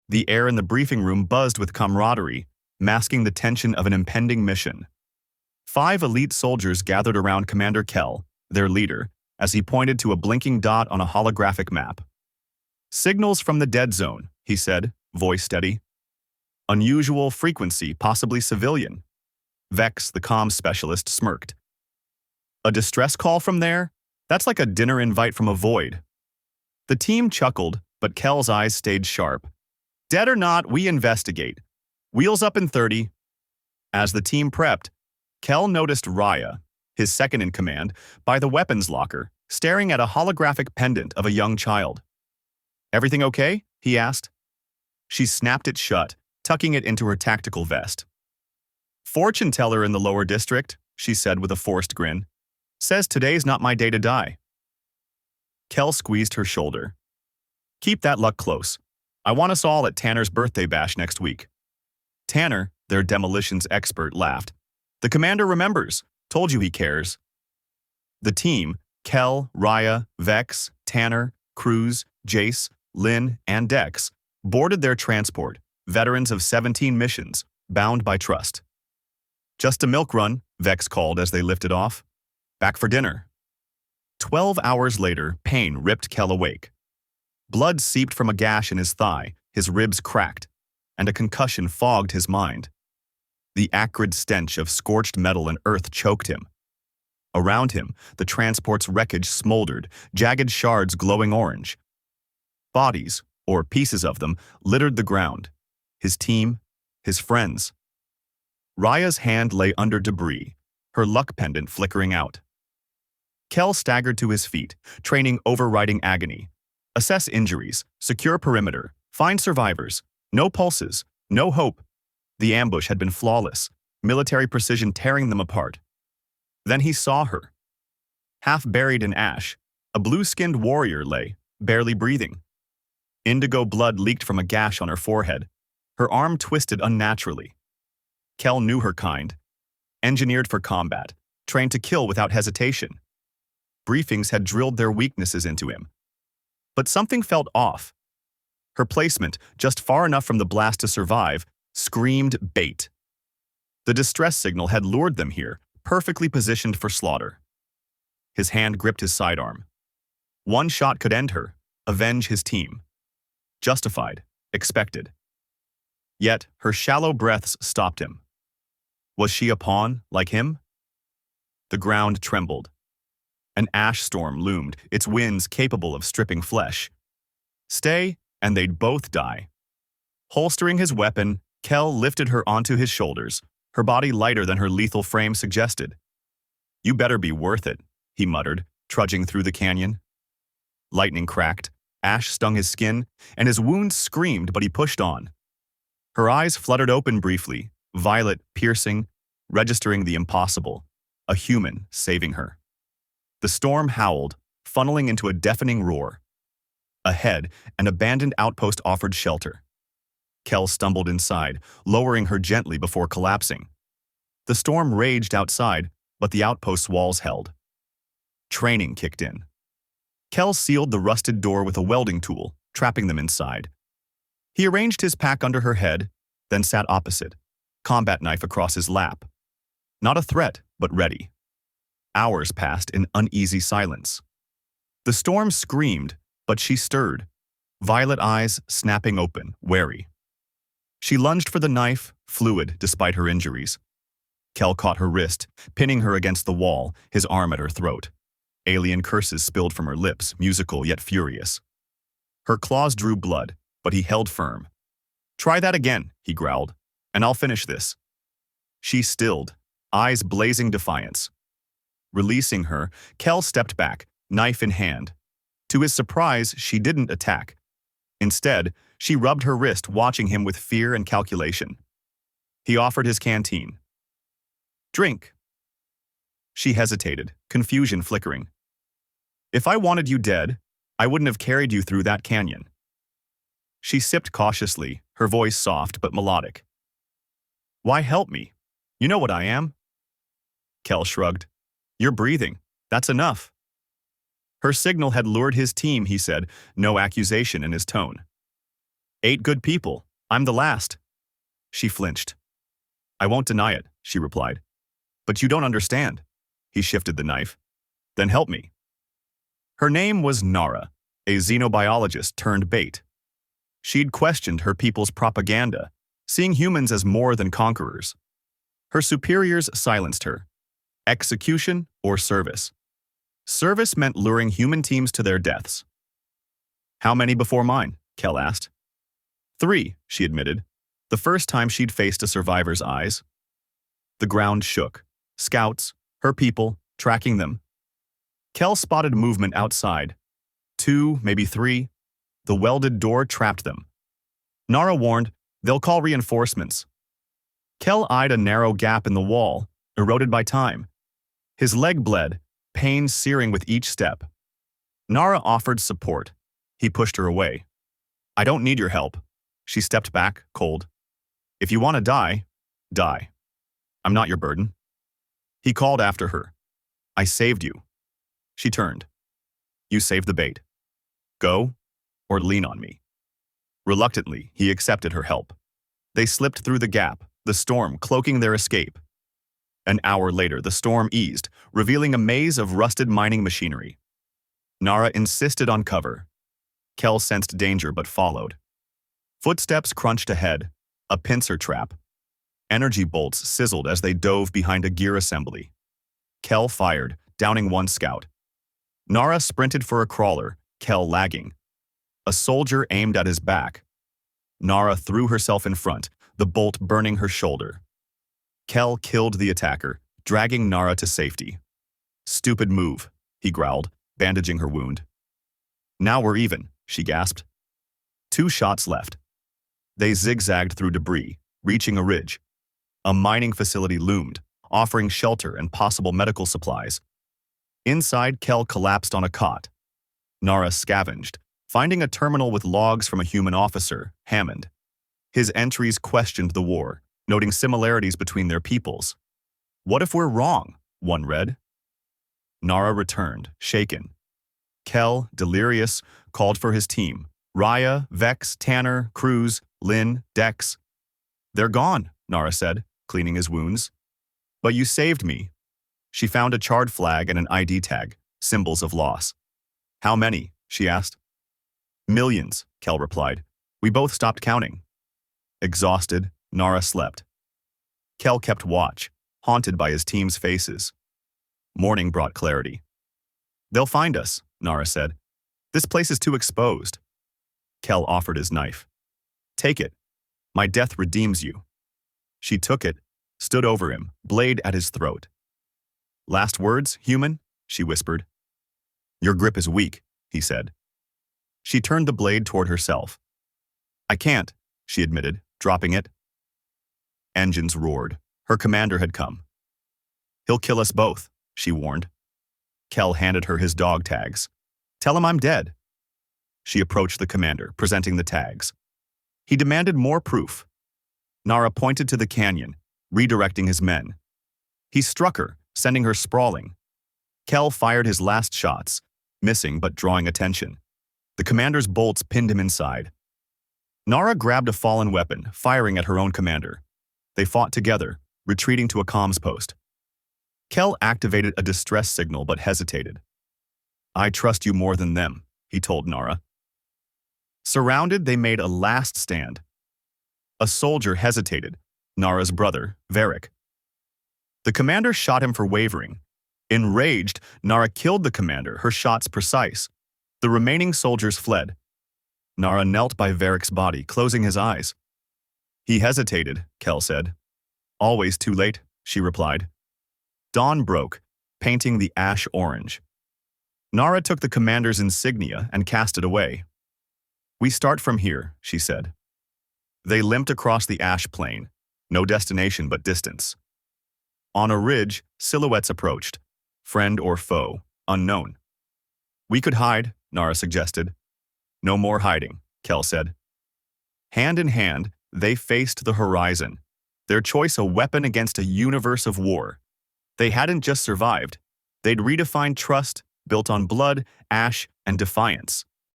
The air in the briefing room buzzed with camaraderie, masking the tension of an impending mission. 5 elite soldiers gathered around Commander Kell, their leader, as he pointed to a blinking dot on a holographic map. "Signals from the dead zone," he said, voice steady. "Unusual frequency, possibly civilian." Vex, the comms specialist, smirked. "A distress call from there? That's like a dinner invite from a void." The team chuckled, but Kell's eyes stayed sharp. "Dead or not, we investigate. Wheels up in 30. As the team prepped, Kell noticed Raya, his second-in-command, by the weapons locker, staring at a holographic pendant of a young child. "Everything okay?" he asked. She snapped it shut, tucking it into her tactical vest. "Fortune teller in the lower district," she said with a forced grin. "Says today's not my day to die." Kell squeezed her shoulder. "Keep that luck close. I want us all at Tanner's birthday bash next week." Tanner, their demolitions expert, laughed. "The commander remembers. Told you he cares." The team, Kell, Raya, Vex, Tanner, Cruz, Jace, Lynn, and Dex, boarded their transport, veterans of 17 missions, bound by trust. "Just a milk run," Vex called as they lifted off. "Back for dinner." 12 hours later, pain ripped Kell awake. Blood seeped from a gash in his thigh, his ribs cracked, and a concussion fogged his mind. The acrid stench of scorched metal and earth choked him. Around him, the transport's wreckage smoldered, jagged shards glowing orange. Bodies, or pieces of them, littered the ground. His team, his friends. Raya's hand lay under debris, her luck pendant flickering out. Kell staggered to his feet, training overriding agony. Assess injuries, secure perimeter, find survivors. No pulses, no hope. The ambush had been flawless, military precision tearing them apart. Then he saw her. Half buried in ash, a blue-skinned warrior lay, barely breathing. Indigo blood leaked from a gash on her forehead. Her arm twisted unnaturally. Kell knew her kind. Engineered for combat, trained to kill without hesitation. Briefings had drilled their weaknesses into him. But something felt off. Her placement, just far enough from the blast to survive, screamed bait. The distress signal had lured them here, perfectly positioned for slaughter. His hand gripped his sidearm. One shot could end her, avenge his team. Justified, expected. Yet her shallow breaths stopped him. Was she a pawn, like him? The ground trembled. An ash storm loomed, its winds capable of stripping flesh. Stay, and they'd both die. Holstering his weapon, Kell lifted her onto his shoulders, her body lighter than her lethal frame suggested. "You better be worth it," he muttered, trudging through the canyon. Lightning cracked, ash stung his skin, and his wounds screamed, but he pushed on. Her eyes fluttered open briefly, violet, piercing, registering the impossible, a human saving her. The storm howled, funneling into a deafening roar. Ahead, an abandoned outpost offered shelter. Kell stumbled inside, lowering her gently before collapsing. The storm raged outside, but the outpost's walls held. Training kicked in. Kell sealed the rusted door with a welding tool, trapping them inside. He arranged his pack under her head, then sat opposite, combat knife across his lap. Not a threat, but ready. Hours passed in uneasy silence. The storm screamed, but she stirred, violet eyes snapping open, wary. She lunged for the knife, fluid despite her injuries. Kell caught her wrist, pinning her against the wall, his arm at her throat. Alien curses spilled from her lips, musical yet furious. Her claws drew blood, but he held firm. "Try that again," he growled, "and I'll finish this." She stilled, eyes blazing defiance. Releasing her, Kell stepped back, knife in hand. To his surprise, she didn't attack. Instead, she rubbed her wrist, watching him with fear and calculation. He offered his canteen. "Drink." She hesitated, confusion flickering. "If I wanted you dead, I wouldn't have carried you through that canyon." She sipped cautiously, her voice soft but melodic. "Why help me? You know what I am." Kell shrugged. "You're breathing. That's enough." Her signal had lured his team, he said, no accusation in his tone. 8 good people. I'm the last. She flinched. I won't deny it, she replied. But you don't understand. He shifted the knife. Then help me. Her name was Nara, a xenobiologist turned bait. She'd questioned her people's propaganda, seeing humans as more than conquerors. Her superiors silenced her. Execution or service. Service meant luring human teams to their deaths. How many before mine? Kell asked. 3, she admitted, the first time she'd faced a survivor's eyes. The ground shook. Scouts, her people, tracking them. Kell spotted movement outside. 2, maybe 3. The welded door trapped them. Nara warned, they'll call reinforcements. Kell eyed a narrow gap in the wall, eroded by time. His leg bled, pain searing with each step. Nara offered support. He pushed her away. I don't need your help. She stepped back, cold. If you want to die, die. I'm not your burden. He called after her. I saved you. She turned. You saved the bait. Go, or lean on me. Reluctantly, he accepted her help. They slipped through the gap, the storm cloaking their escape. An hour later, the storm eased, revealing a maze of rusted mining machinery. Nara insisted on cover. Kell sensed danger but followed. Footsteps crunched ahead, a pincer trap. Energy bolts sizzled as they dove behind a gear assembly. Kell fired, downing one scout. Nara sprinted for a crawler, Kell lagging. A soldier aimed at his back. Nara threw herself in front, the bolt burning her shoulder. Kell killed the attacker, dragging Nara to safety. Stupid move, he growled, bandaging her wound. Now we're even, she gasped. 2 shots left. They zigzagged through debris, reaching a ridge. A mining facility loomed, offering shelter and possible medical supplies. Inside, Kell collapsed on a cot. Nara scavenged, finding a terminal with logs from a human officer, Hammond. His entries questioned the war, noting similarities between their peoples. What if we're wrong? One read. Nara returned, shaken. Kell, delirious, called for his team. Raya, Vex, Tanner, Cruz, Lynn, Dex. They're gone, Nara said, cleaning his wounds. But you saved me. She found a charred flag and an ID tag, symbols of loss. How many? She asked. Millions, Kell replied. We both stopped counting. Exhausted, Nara slept. Kell kept watch, haunted by his team's faces. Morning brought clarity. They'll find us, Nara said. This place is too exposed. Kell offered his knife. Take it. My death redeems you. She took it, stood over him, blade at his throat. Last words, human? She whispered. Your grip is weak, he said. She turned the blade toward herself. I can't, she admitted, dropping it. Engines roared. Her commander had come. He'll kill us both, she warned. Kell handed her his dog tags. Tell him I'm dead. She approached the commander, presenting the tags. He demanded more proof. Nara pointed to the canyon, redirecting his men. He struck her, sending her sprawling. Kell fired his last shots, missing but drawing attention. The commander's bolts pinned him inside. Nara grabbed a fallen weapon, firing at her own commander. They fought together, retreating to a comms post. Kell activated a distress signal but hesitated. I trust you more than them, he told Nara. Surrounded, they made a last stand. A soldier hesitated, Nara's brother, Varric. The commander shot him for wavering. Enraged, Nara killed the commander, her shots precise. The remaining soldiers fled. Nara knelt by Varric's body, closing his eyes. He hesitated, Kell said. Always too late, she replied. Dawn broke, painting the ash orange. Nara took the commander's insignia and cast it away. We start from here, she said. They limped across the ash plain, no destination but distance. On a ridge, silhouettes approached, friend or foe, unknown. We could hide, Nara suggested. No more hiding, Kell said. Hand in hand, they faced the horizon, their choice a weapon against a universe of war. They hadn't just survived. They'd redefined trust, built on blood, ash, and defiance.